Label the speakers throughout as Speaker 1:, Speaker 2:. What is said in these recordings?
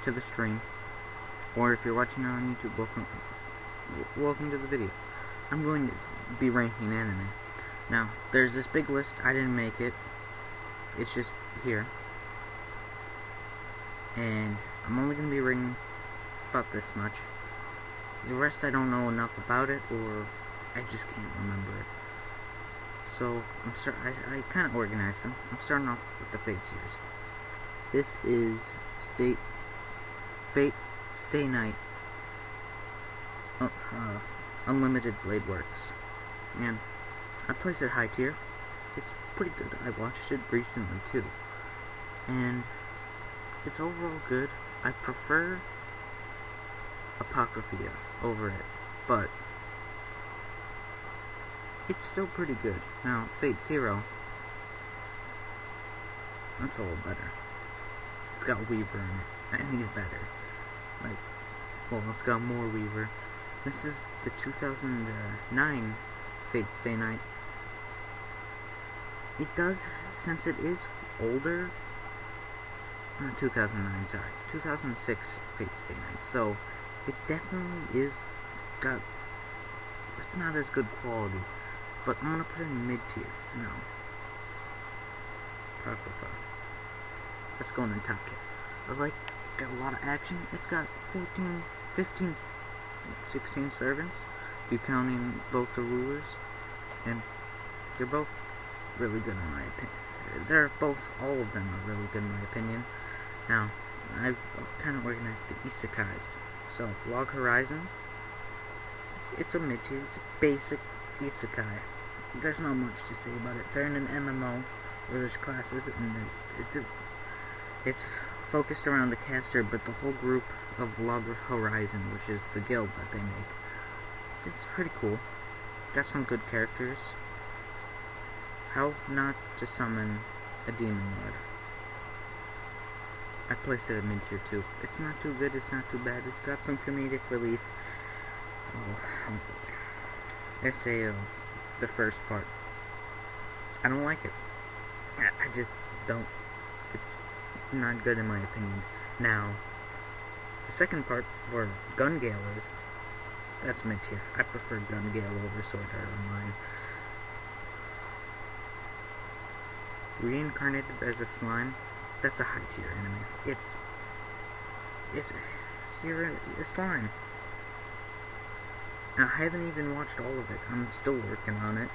Speaker 1: to the stream, or if you're watching on YouTube, welcome to the video. I'm going to be ranking anime. Now, there's this big list. I didn't make it. It's just here. And I'm only going to be ranking about this much. The rest I don't know enough about it, or I just can't remember it. So, I kind of organized them. I'm starting off with the Fate series. This is Fate Stay Night Unlimited Blade Works. And I placed it high tier. It's pretty good. I watched it recently too. And it's overall good. I prefer Apocrypha over it, but it's still pretty good. Now, Fate Zero, that's a little better. It's got Weaver in it, and he's better. Well, it's got more Weaver. This is the 2009 Fate Stay Night. It does, since it is older, not 2009, sorry, 2006 Fate Stay Night, so it definitely is it's not as good quality, but I'm gonna put it in mid-tier. No. Apocrypha. That's going in top tier. It's got a lot of action. It's got 14, 15, 16 servants, you counting both the rulers, and they're both really good in my opinion. All of them are really good in my opinion. Now, I've kind of organized the isekais. So, Log Horizon, it's a mid-tier, it's a basic isekai. There's not much to say about it. They're in an MMO where there's classes, and it's focused around the caster, but the whole group of Log Horizon, which is the guild that they make, it's pretty cool. Got some good characters. How not to summon a demon lord. I placed it at mid-tier too. It's not too good, it's not too bad. It's got some comedic relief. SAO, the first part. I don't like it. I just don't. It's not good in my opinion. Now, the second part, where Gun Gale is, that's mid-tier. I prefer Gun Gale over Sword Art Online. Reincarnated as a Slime, that's a high-tier anime. You're a slime. Now, I haven't even watched all of it. I'm still working on it,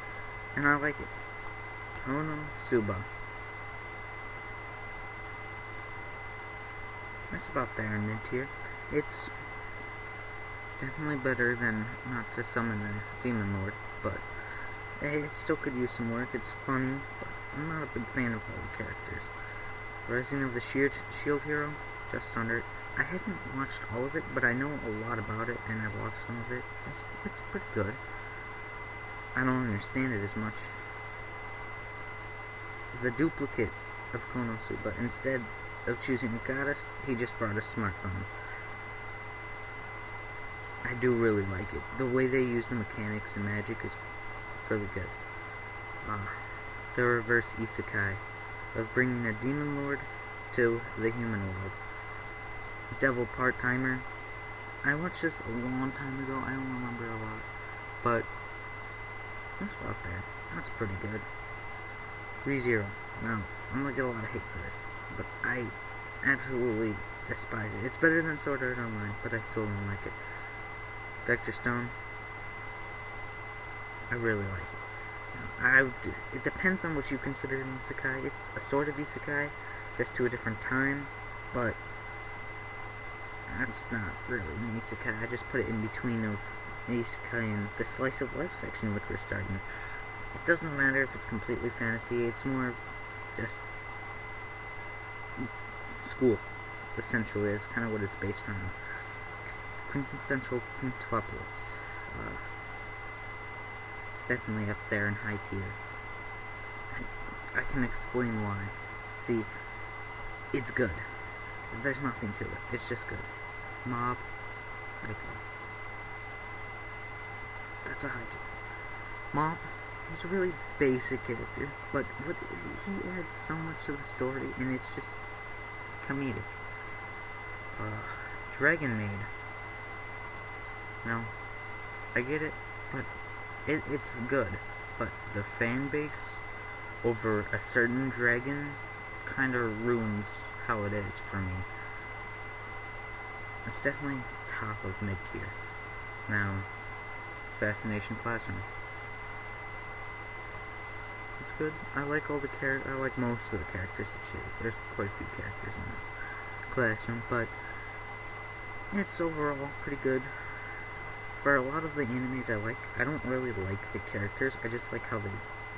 Speaker 1: and I like it. Konosuba. That's about there in mid-tier. It's definitely better than not to summon a demon lord, but it still could use some work. It's funny, but I'm not a big fan of all the characters. Rising of the Shield Hero, just under it. I haven't watched all of it, but I know a lot about it, and I've watched some of it. It's pretty good. I don't understand it as much. The duplicate of Konosuba, instead of choosing a goddess, he just brought a smartphone. I do really like it. The way they use the mechanics and magic is really good. The reverse isekai of bringing a demon lord to the human world. Devil Part-Timer. I watched this a long time ago. I don't remember a lot, but that's about there. That's pretty good. ReZero. Now, I'm gonna get a lot of hate for this, but I absolutely despise it. It's better than Sword Art Online, but I still don't like it. Vector Stone. I really like it. It depends on what you consider an isekai. It's a sort of isekai, just to a different time, but that's not really an isekai. I just put it in between of an isekai and the slice of life section, which we're starting. It doesn't matter if it's completely fantasy. It's more of just school, essentially. That's kind of what it's based on. Quintessential quintuplets. Definitely up there in high tier. I can explain why. See, it's good. There's nothing to it. It's just good. Mob Psycho. That's a high tier. Mob, he's a really basic character, but he adds so much to the story, and it's just comedic. Dragon Maid. Now, I get it, but it's good. But the fan base over a certain dragon kind of ruins how it is for me. It's definitely top of mid-tier. Now, Assassination Classroom. It's good. I like all the I like most of the characters it shaves. There's quite a few characters in the classroom, but it's overall pretty good. For a lot of the animes I don't really like the characters. I just like how they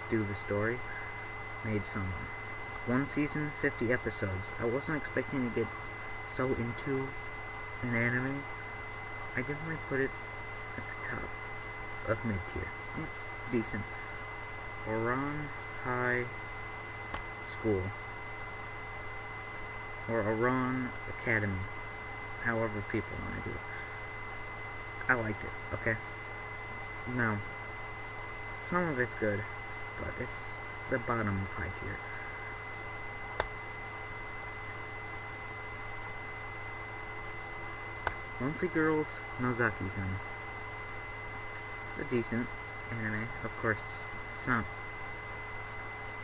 Speaker 1: do the story. Made some 1 season, 50 episodes. I wasn't expecting to get so into an anime. I definitely put it at the top of mid-tier. It's decent. Oran High School, or Oran Academy, however people want to do it. I liked it, okay? Now, some of it's good, but it's the bottom of high tier. Monthly Girls Nozaki-kun. It's a decent anime. Of course, it's not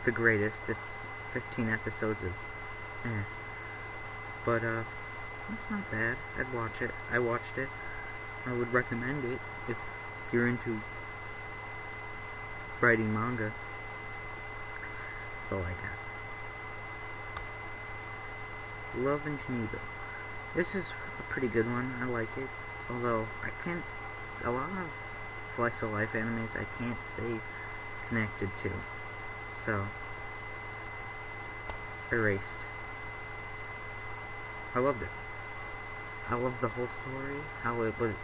Speaker 1: the greatest. It's 15 episodes of but it's not bad. I'd watch it. I watched it. I would recommend it if you're into writing manga. That's all I got. Love in Geneva. This is a pretty good one. I like it. Although a lot of slice of life animes I can't stay connected to. So, erased. I loved it. I loved the whole story. How it was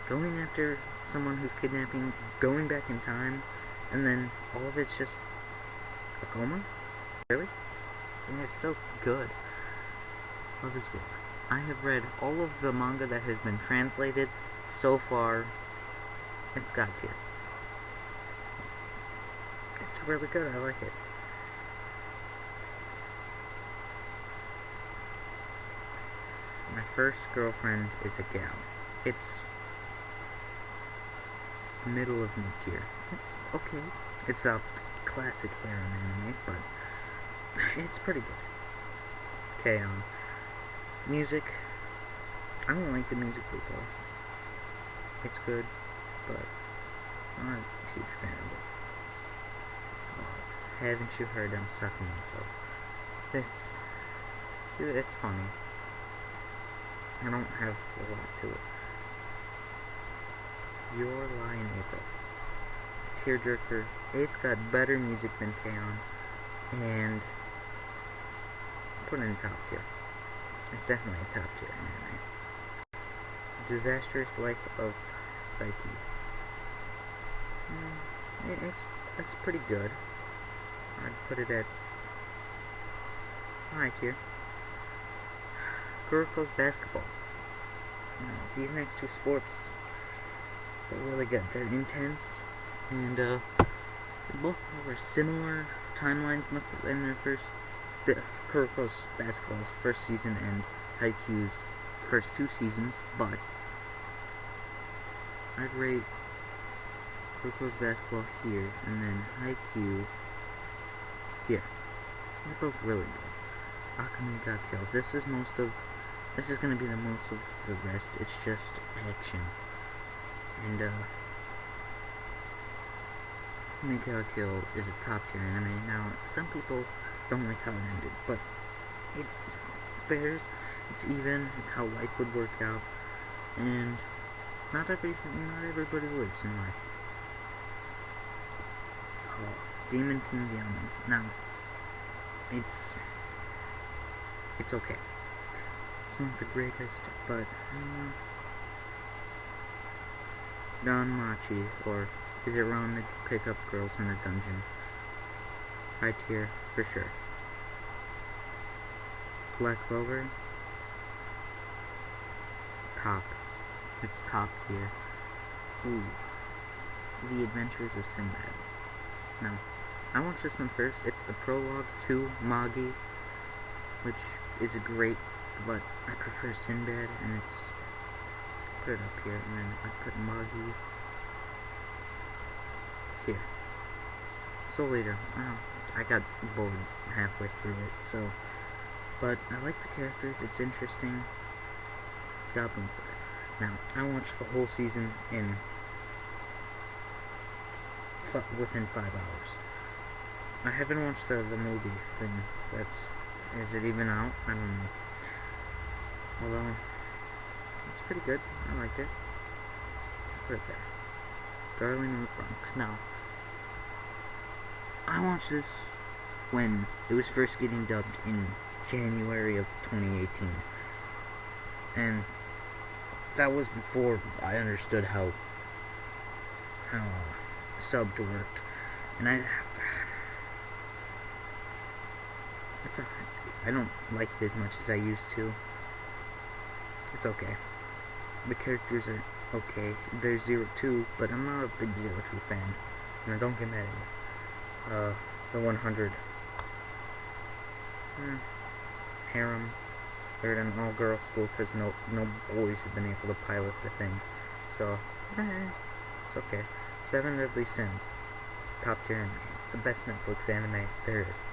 Speaker 1: going after someone who's kidnapping, going back in time, and then all of it's just a coma? Really? And it's so good. Love is War. I have read all of the manga that has been translated so far. It's God tier. It's really good. I like it. My first girlfriend is a gal. It's middle of mid-tier. It's okay. It's a classic harem anime, but it's pretty good. Okay, music. I don't like the music though. It's good, but I'm not a huge fan of it. Haven't you heard I'm sucking myself? It's funny. I don't have a lot to it. Your Lie in April. Tearjerker. It's got better music than K-On! And put it in top tier. It's definitely a top tier anime. Disastrous Life of Psyche. It's pretty good. I'd put it at high tier. Kuroko's Basketball. These next two sports, they're really good. They're intense, and they both have similar timelines in their Kuroko's Basketball's first season and Haikyuu's first 2 seasons, but I'd rate Kuroko's Basketball here, and then Haikyuu here. They're both really good. Akame ga Kill. This is gonna be the most of the rest. It's just action. And Akame ga Kill is a top tier anime. Now, some people don't like how it ended, but it's fair, it's even, it's how life would work out, and not everybody lives in life. Demon King Diamond. Now, it's okay. It's not the greatest, but Ran Machi, or is it wrong to pick up girls in a dungeon? High tier, for sure. Black Clover, top. It's top tier. Ooh. The Adventures of Sinbad. Now, I watched this one first. It's the prologue to Magi, which is great, but I prefer Sinbad, and it's put it up here, and then I put Maid here. So later, I got bored halfway through it, so, but I like the characters, it's interesting. Goblin Slayer. Now, I watched the whole season in within 5 hours. I haven't watched the movie thing. Is it even out? I don't know. Although, it's pretty good. I liked it. Put it there. Darling in the Bronx. Now, I watched this when it was first getting dubbed in January of 2018. And that was before I understood how subbed worked. And I don't like it as much as I used to. It's okay. The characters are okay. There's 02, but I'm not a big 02 fan. Now, don't get mad at me. The 100. Harem. They're at an all-girl school because no boys have been able to pilot the thing. So, it's okay. 7 Deadly Sins. Top tier anime. It's the best Netflix anime there is.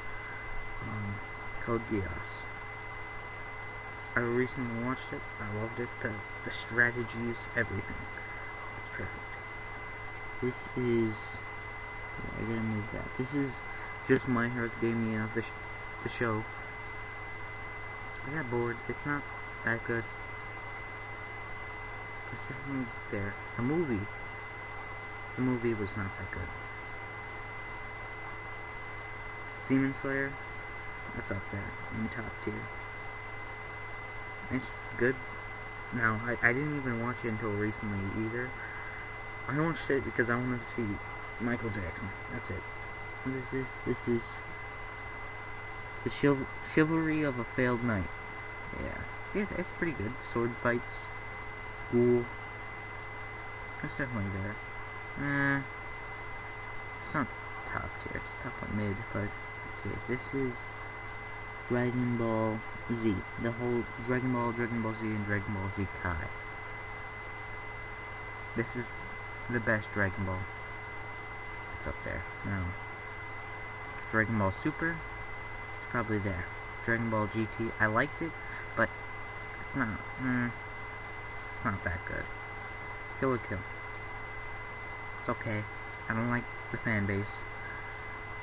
Speaker 1: Code Geass. I recently watched it. I loved it. The strategies, everything. It's perfect. This is... I gotta move that. This is just My Hero Academia, the show. I got bored. It's not that good. There's something there. The movie was not that good. Demon Slayer, that's up there in top tier. It's good. Now, I didn't even watch it until recently either. I watched it because I wanted to see Michael Jackson. That's it. What is this? This is the Chivalry of a Failed Knight. Yeah, it's pretty good. Sword fights, school. That's definitely there. It's not top tier. It's top of mid, but okay. This is Dragon Ball Z. The whole Dragon Ball Z, and Dragon Ball Z Kai. This is the best Dragon Ball. It's up there. Now, Dragon Ball Super, it's probably there. Dragon Ball GT, I liked it, but it's not that good. Kill la Kill. It's okay. I don't like the fan base.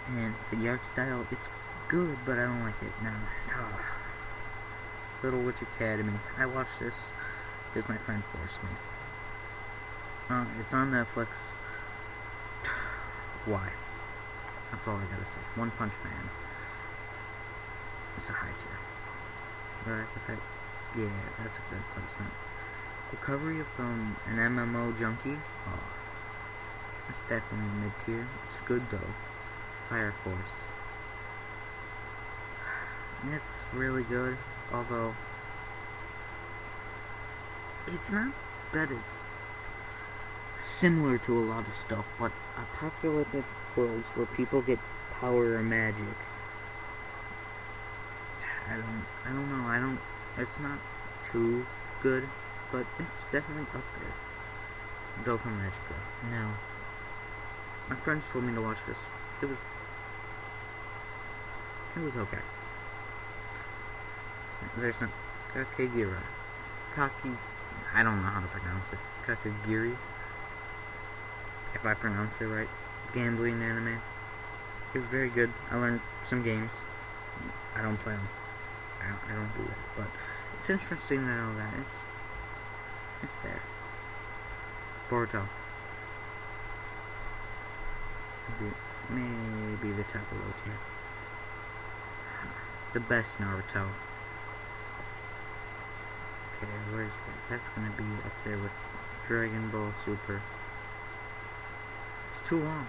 Speaker 1: And the art style, it's good, but I don't like it. Now, Little Witch Academy. I watched this because my friend forced me. It's on Netflix. Why? That's all I gotta say. One Punch Man. It's a high tier. Right, with that, yeah, that's a good placement. Recovery from an MMO junkie. Oh, it's definitely mid tier. It's good though. Fire Force. It's really good, although it's not that it's similar to a lot of stuff, but apocalyptic worlds where people get power or magic. I don't know. It's not too good, but it's definitely up there. Go for Magica. Now, my friends told me to watch this. It was okay. There's no Kakegira. I don't know how to pronounce it. Kakegiri. If I pronounce it right. Gambling anime. It was very good. I learned some games. I don't play them. I don't do it. But it's interesting to know that it's there. Boruto. Maybe the top of low tier. The best Naruto. Okay, where's that? That's gonna be up there with Dragon Ball Super. It's too long.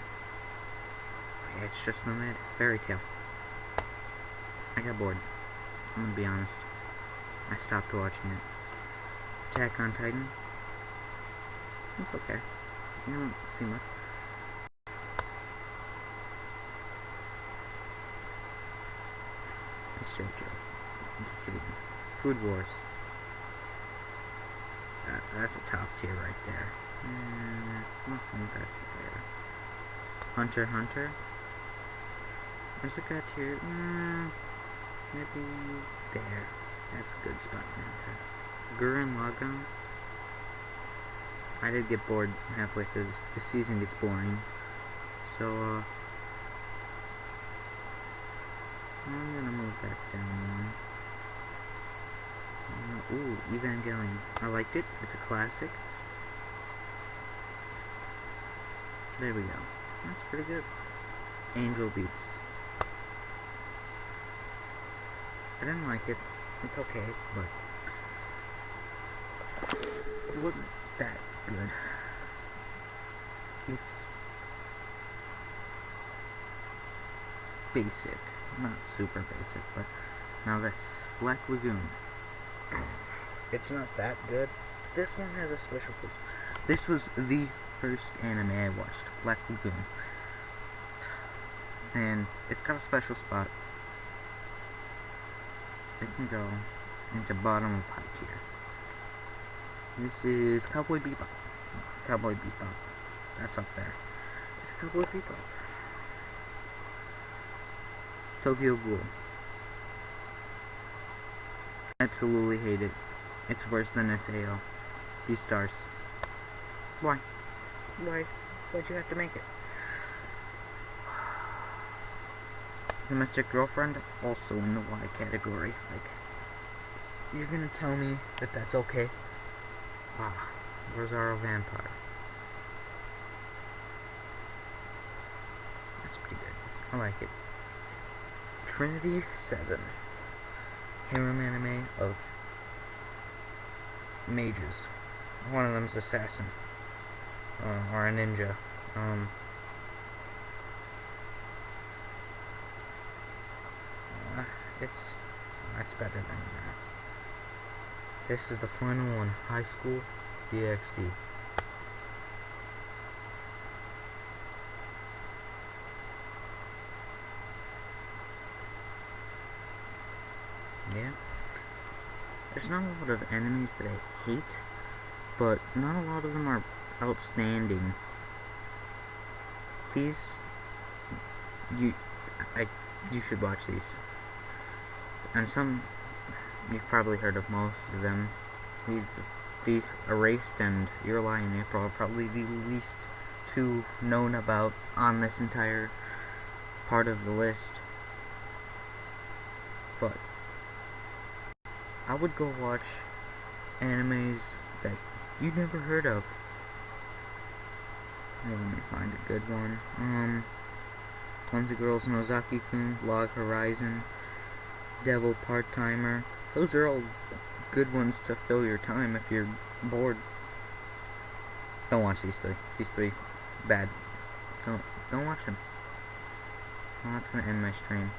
Speaker 1: Okay, it's just the mid. Fairy Tail. I got bored. I'm gonna be honest. I stopped watching it. Attack on Titan. It's okay. You don't see much. It's JoJo. kidding. Food Wars. That's a top tier right there. Nothing that there. Hunter x Hunter. There's a god tier. Maybe there. That's a good spot. Gurren Lagoon. I did get bored halfway through this. The season gets boring. So, I'm gonna move that down one. Ooh, Evangelion. I liked it. It's a classic. There we go. That's pretty good. Angel Beats. I didn't like it. It's okay, but it wasn't that good. It's basic. Not super basic, but now this Black Lagoon. It's not that good. This one has a special place. This was the first anime I watched, Black Lagoon. And it's got a special spot. It can go into bottom of high tier. This is Cowboy Bebop. Cowboy Bebop. That's up there. It's Cowboy Bebop. Tokyo Ghoul. Absolutely hate it. It's worse than SAO. Beastars. Why? Why'd you have to make it? Domestic Girlfriend, also in the Y category. Like, you're gonna tell me that that's okay? Rosario Vampire. That's pretty good. I like it. Trinity 7. Harem anime of mages. One of them's assassin. Or a ninja. It's better than that. This is the final one. High School DxD. Yeah. There's not a lot of enemies that I hate, but not a lot of them are outstanding. These, you should watch these. And some, you've probably heard of most of them. These Erased and Your Lie in April are probably the least two known about on this entire part of the list. But I would go watch animes that you've never heard of. Let me find a good one. Clumsy Girls Nozaki-kun, Log Horizon, Devil Part-Timer. Those are all good ones to fill your time if you're bored. Don't watch these three. These three, bad. Don't watch them. Well, that's gonna end my stream.